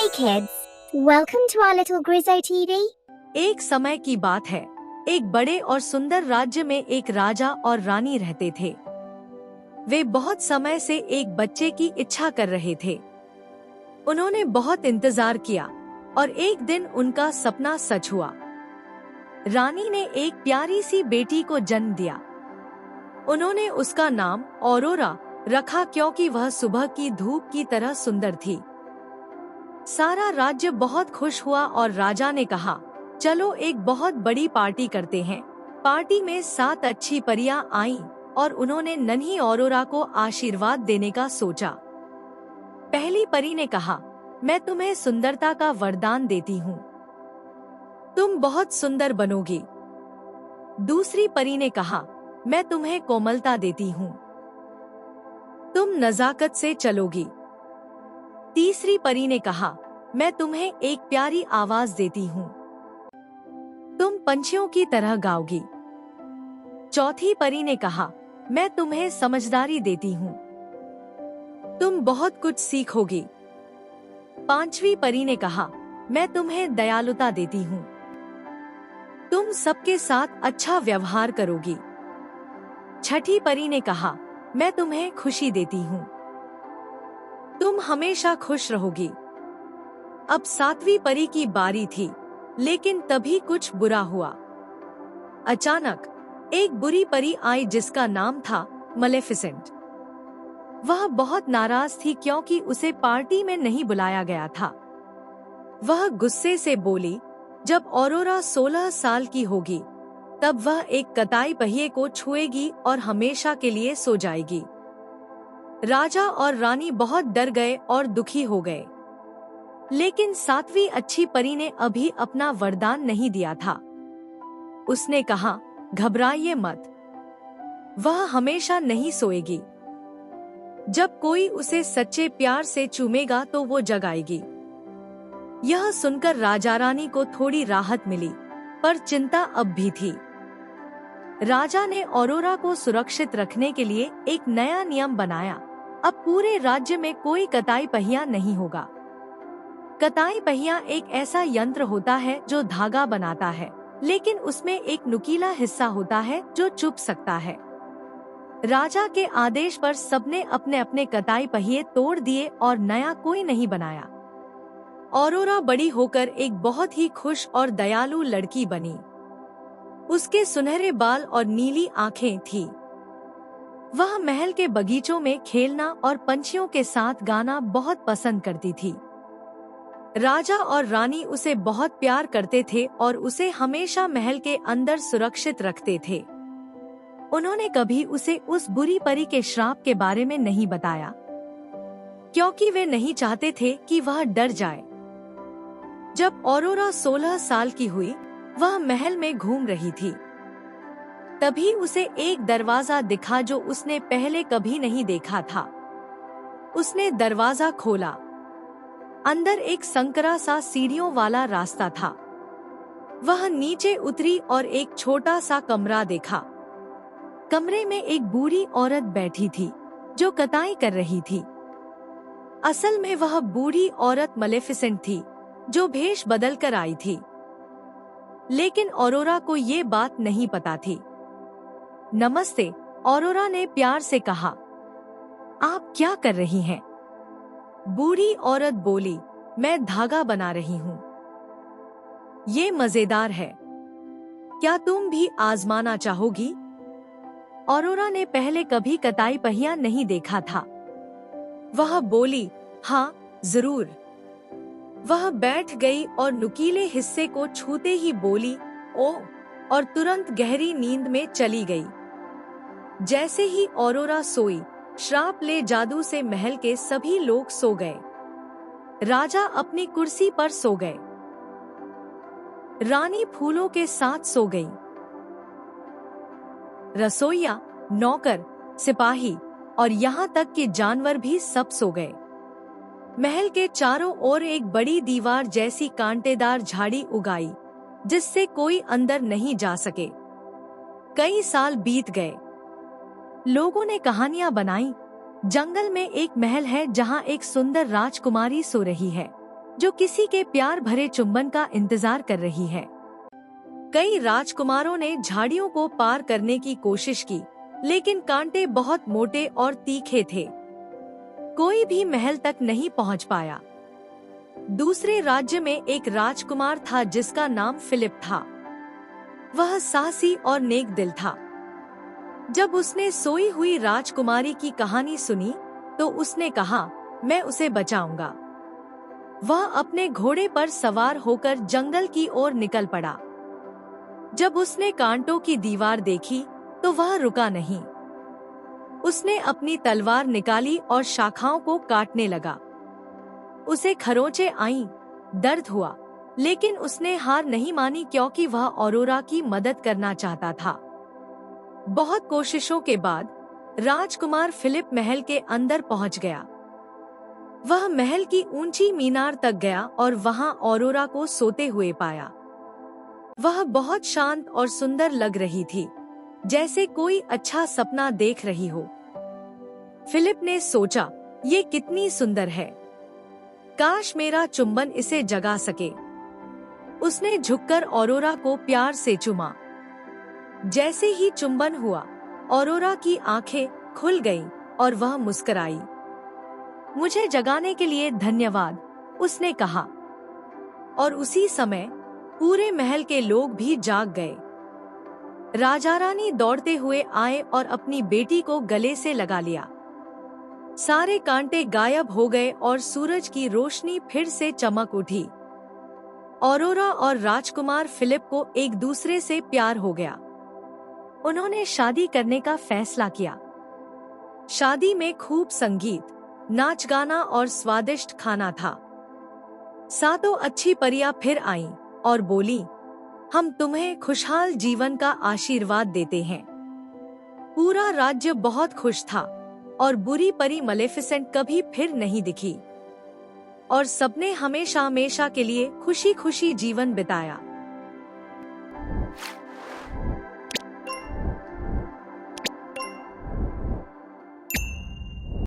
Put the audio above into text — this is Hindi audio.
Hey kids, welcome to our little Grizzo TV. एक समय की बात है। एक बड़े और सुंदर राज्य में एक राजा और रानी रहते थे। वे बहुत समय से एक बच्चे की इच्छा कर रहे थे। उन्होंने बहुत इंतजार किया और एक दिन उनका सपना सच हुआ। रानी ने एक प्यारी सी बेटी को जन्म दिया। उन्होंने उसका नाम ऑरोरा रखा क्योंकि वह सुबह की धूप की तरह सुंदर थी। सारा राज्य बहुत खुश हुआ और राजा ने कहा, चलो एक बहुत बड़ी पार्टी करते हैं। पार्टी में 7 अच्छी परियां आईं और उन्होंने नन्ही ऑरोरा को आशीर्वाद देने का सोचा। पहली परी ने कहा, मैं तुम्हें सुंदरता का वरदान देती हूँ, तुम बहुत सुंदर बनोगी। दूसरी परी ने कहा, मैं तुम्हें कोमलता देती हूँ, तुम नजाकत से चलोगी। तीसरी परी ने कहा, मैं तुम्हें एक प्यारी आवाज देती हूँ, तुम पंछियों की तरह गाओगी। चौथी परी ने कहा, मैं तुम्हें समझदारी देती हूँ, तुम बहुत कुछ सीखोगी। पांचवी परी ने कहा, मैं तुम्हें दयालुता देती हूँ, तुम सबके साथ अच्छा व्यवहार करोगी। छठी परी ने कहा, मैं तुम्हें खुशी देती हूँ, तुम हमेशा खुश रहोगी। अब 7वीं परी की बारी थी, लेकिन तभी कुछ बुरा हुआ। अचानक एक बुरी परी आई जिसका नाम था मलेफिसेंट। वह बहुत नाराज थी क्योंकि उसे पार्टी में नहीं बुलाया गया था। वह गुस्से से बोली, जब ऑरोरा 16 साल की होगी तब वह एक कताई पहिए को छुएगी और हमेशा के लिए सो जाएगी। राजा और रानी बहुत डर गए और दुखी हो गए, लेकिन 7वीं अच्छी परी ने अभी अपना वरदान नहीं दिया था। उसने कहा, घबराइए मत, वह हमेशा नहीं सोएगी। जब कोई उसे सच्चे प्यार से चूमेगा तो वो जगाएगी। यह सुनकर राजा रानी को थोड़ी राहत मिली, पर चिंता अब भी थी। राजा ने ऑरोरा को सुरक्षित रखने के लिए एक नया नियम बनाया। अब पूरे राज्य में कोई कताई पहिया नहीं होगा। कताई पहिया एक ऐसा यंत्र होता है जो धागा बनाता है, लेकिन उसमें एक नुकीला हिस्सा होता है जो चुभ सकता है। राजा के आदेश पर सबने अपने अपने कताई पहिए तोड़ दिए और नया कोई नहीं बनाया। ऑरोरा बड़ी होकर एक बहुत ही खुश और दयालु लड़की बनी। उसके सुनहरे बाल और नीली आंखें थीं। वह महल के बगीचों में खेलना और पंछियों के साथ गाना बहुत पसंद करती थी। राजा और रानी उसे बहुत प्यार करते थे और उसे हमेशा महल के अंदर सुरक्षित रखते थे। उन्होंने कभी उसे उस बुरी परी के श्राप के बारे में नहीं बताया, क्योंकि वे नहीं चाहते थे कि वह डर जाए। जब ऑरोरा 16 साल की हुई, वह महल में घूम रही थी। तभी उसे एक दरवाजा दिखा जो उसने पहले कभी नहीं देखा था। उसने दरवाजा खोला। अंदर एक संकरा सा सीढ़ियों वाला रास्ता था। वह नीचे उतरी और एक छोटा सा कमरा देखा। कमरे में एक बूढ़ी औरत बैठी थी जो कताई कर रही थी। असल में वह बूढ़ी औरत मलेफिसेंट थी जो भेष बदल कर आई थी, लेकिन ऑरोरा को ये बात नहीं पता थी। नमस्ते, ऑरोरा ने प्यार से कहा, आप क्या कर रही हैं? बूढ़ी औरत बोली, मैं धागा बना रही हूँ, ये मजेदार है, क्या तुम भी आजमाना चाहोगी? ऑरोरा ने पहले कभी कताई पहिया नहीं देखा था। वह बोली, हाँ जरूर। वह बैठ गई और नुकीले हिस्से को छूते ही बोली, ओह, और तुरंत गहरी नींद में चली गई। जैसे ही ऑरोरा सोई, श्राप ले जादू से महल के सभी लोग सो गए। राजा अपनी कुर्सी पर सो गए। रानी फूलों के साथ सो गई। रसोइया, नौकर, सिपाही और यहाँ तक कि जानवर भी सब सो गए। महल के चारों ओर एक बड़ी दीवार जैसी कांटेदार झाड़ी उगाई, जिससे कोई अंदर नहीं जा सके। कई साल बीत गए। लोगों ने कहानियां बनाई। जंगल में एक महल है जहां एक सुंदर राजकुमारी सो रही है। जो किसी के प्यार भरे चुंबन का इंतजार कर रही है। कई राजकुमारों ने झाड़ियों को पार करने की कोशिश की, लेकिन कांटे बहुत मोटे और तीखे थे। कोई भी महल तक नहीं पहुंच पाया। दूसरे राज्य में एक राजकुमार था जिसका नाम फिलिप था। वह साहसी और नेक दिल था। जब उसने सोई हुई राजकुमारी की कहानी सुनी तो उसने कहा, मैं उसे बचाऊंगा। वह अपने घोड़े पर सवार होकर जंगल की ओर निकल पड़ा। जब उसने कांटों की दीवार देखी तो वह रुका नहीं। उसने अपनी तलवार निकाली और शाखाओं को काटने लगा। उसे खरोंचें आईं, दर्द हुआ, लेकिन उसने हार नहीं मानी क्योंकि वह ऑरोरा की मदद करना चाहता था। बहुत कोशिशों के बाद राजकुमार फिलिप महल के अंदर पहुंच गया। वह महल की ऊंची मीनार तक गया और वहां ऑरोरा को सोते हुए पाया। वह बहुत शांत और सुंदर लग रही थी, जैसे कोई अच्छा सपना देख रही हो। फिलिप ने सोचा, ये कितनी सुंदर है, काश मेरा चुंबन इसे जगा सके। उसने झुककर ऑरोरा को प्यार से चूमा। जैसे ही चुंबन हुआ, ऑरोरा की आंखें खुल गईं और वह मुस्कुराई। मुझे जगाने के लिए धन्यवाद, उसने कहा। और उसी समय पूरे महल के लोग भी जाग गए। राजा रानी दौड़ते हुए आए और अपनी बेटी को गले से लगा लिया। सारे कांटे गायब हो गए और सूरज की रोशनी फिर से चमक उठी। ऑरोरा और राजकुमार फिलिप को एक दूसरे से प्यार हो गया। उन्होंने शादी करने का फैसला किया। शादी में खूब संगीत, नाच गाना और स्वादिष्ट खाना था। सातों अच्छी परियां फिर आईं और बोली, हम तुम्हें खुशहाल जीवन का आशीर्वाद देते हैं। पूरा राज्य बहुत खुश था और बुरी परी मलेफिसेंट कभी फिर नहीं दिखी और सबने हमेशा हमेशा के लिए खुशी खुशी जीवन बिताया।